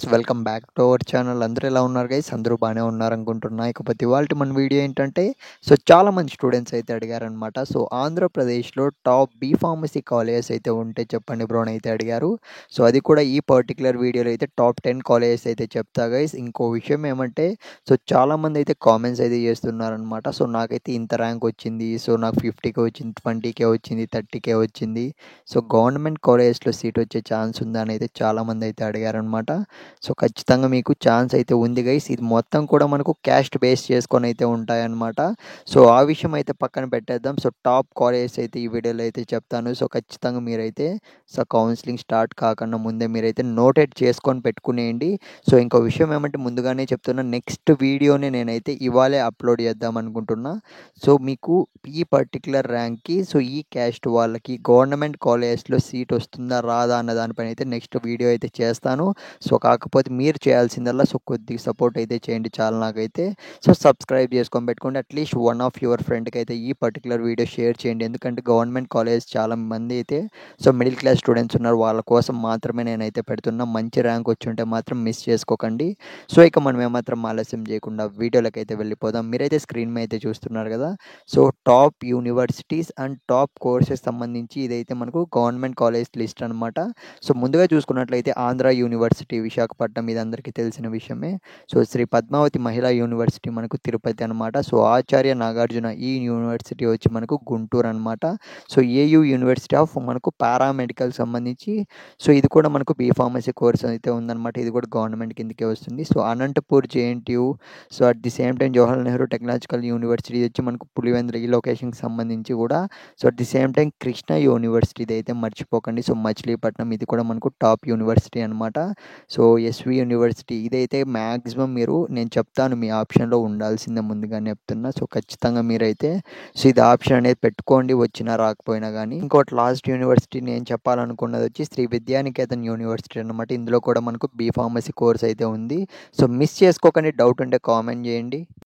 Welcome back to our channel. అందరూ ఎలా ఉన్నారు గైస్? అందరూ బాగానే ఉన్నారనుకుంటున్నా. ఇకపోతే ఇవాల్టి మన వీడియో ఏంటంటే, చాలామంది స్టూడెంట్స్ అయితే అడిగారనమాట. ఆంధ్రప్రదేశ్‌లో టాప్ బీ ఫార్మసీ కాలేజెస్ అయితే ఉంటే చెప్పండి బ్రో అని అయితే అడిగారు. అది కూడా ఈ పర్టిక్యులర్ వీడియోలో అయితే టాప్ 10 కాలేజెస్ అయితే చెప్తా గైస్. ఇంకో విషయం ఏమంటే, చాలామంది అయితే కామెంట్స్ అయితే చేస్తున్నారనమాట. నాకైతే ఇంత ర్యాంక్ వచ్చింది. నాకు 50కే వచ్చింది, 20కే వచ్చింది, 30కే వచ్చింది. గవర్నమెంట్ కాలేజెస్‌లో సీట్ వచ్చే ఛాన్స్ ఉందా అని అయితే చాలామంది అయితే అడిగారనమాట. ఖచ్చితంగా మీకు ఛాన్స్ అయితే ఉంది గైస్. ఇది మొత్తం కూడా మనకు క్యాస్ట్ బేస్ చేసుకొని అయితే ఉంటాయన్నమాట. ఆ విషయం అయితే పక్కన పెట్టేద్దాం. టాప్ కాలేజెస్ అయితే ఈ వీడియోలో అయితే చెప్తాను. ఖచ్చితంగా మీరైతే కౌన్సిలింగ్ స్టార్ట్ కాకుండా ముందే మీరైతే నోటెడ్ చేసుకొని పెట్టుకునేయండి. ఇంకో విషయం ఏమంటే ముందుగానే చెప్తున్నా, నెక్స్ట్ వీడియోని నేనైతే ఇవాళే అప్లోడ్ చేద్దాం అనుకుంటున్నా. మీకు ఈ పర్టిక్యులర్ ర్యాంక్‌కి ఈ క్యాస్ట్ వాళ్ళకి గవర్నమెంట్ కాలేజెస్‌లో సీట్ వస్తుందా రాదా అన్న దానిపైన అయితే నెక్స్ట్ వీడియో అయితే చేస్తాను. కాకపోతే మీరు చేయాల్సిందల్లా కొద్దిగా సపోర్ట్ అయితే చేయండి చాలు నాకైతే. సబ్స్క్రైబ్ చేసుకొని పెట్టుకోండి. అట్లీస్ట్ వన్ ఆఫ్ యువర్ ఫ్రెండ్‌కి అయితే ఈ పర్టిక్యులర్ వీడియో షేర్ చేయండి. ఎందుకంటే గవర్నమెంట్ కాలేజ్ చాలా మంది అయితే మిడిల్ క్లాస్ స్టూడెంట్స్ ఉన్నారు. వాళ్ళ కోసం మాత్రమే నేనైతే పెడుతున్నా. మంచి ర్యాంక్ వచ్చుంటే మాత్రం మిస్ చేసుకోకండి. ఇక మనం ఏమాత్రం ఆలస్యం చేయకుండా వీడియోలకైతే వెళ్ళిపోదాం. మీరైతే స్క్రీన్ మీద అయితే చూస్తున్నారు కదా! Top universities and top courses సంబంధించి ఇదైతే మనకు గవర్నమెంట్ కాలేజ్ లిస్ట్ అనమాట. ముందుగా చూసుకున్నట్లయితే ఆంధ్ర యూనివర్సిటీ విశాఖపట్నం ఇది అందరికీ తెలిసిన విషయమే. శ్రీ పద్మావతి మహిళా యూనివర్సిటీ మనకు తిరుపతి అనమాట. ఆచార్య నాగార్జున ఈ యూనివర్సిటీ వచ్చి మనకు గుంటూరు అనమాట. ఏయూ యూనివర్సిటీ ఆఫ్ మనకు పారామెడికల్ సంబంధించి ఇది కూడా మనకు బీ ఫార్మసీ కోర్స్ అయితే ఉందన్నమాట. ఇది కూడా గవర్నమెంట్ కిందకే వస్తుంది. Anantapur JNTU, at the same time Jawaharlal Nehru technological university వచ్చి మనకు పులివెందుల ఈ లొకేషన్కి సంబంధించి కూడా. At the same time Krishna university అయితే మర్చిపోకండి. మచిలీపట్నం ఇది కూడా మనకు టాప్ యూనివర్సిటీ అనమాట. ఎస్వి యూనివర్సిటీ ఇదైతే మ్యాక్సిమం నేను చెప్తాను మీ ఆప్షన్లో ఉండాల్సిందే ముందుగానే చెప్తున్నా. ఖచ్చితంగా మీరైతే ఇది ఆప్షన్ అనేది పెట్టుకోండి, వచ్చినా రాకపోయినా కానీ. ఇంకోటి లాస్ట్ యూనివర్సిటీ నేను చెప్పాలనుకున్నది వచ్చి శ్రీ విద్యానికేతన్ యూనివర్సిటీ అనమాట. ఇందులో కూడా మనకు బీ ఫార్మసీ కోర్స్ అయితే ఉంది. మిస్ చేసుకోకండి. డౌట్ ఉంటే కామెంట్ చేయండి.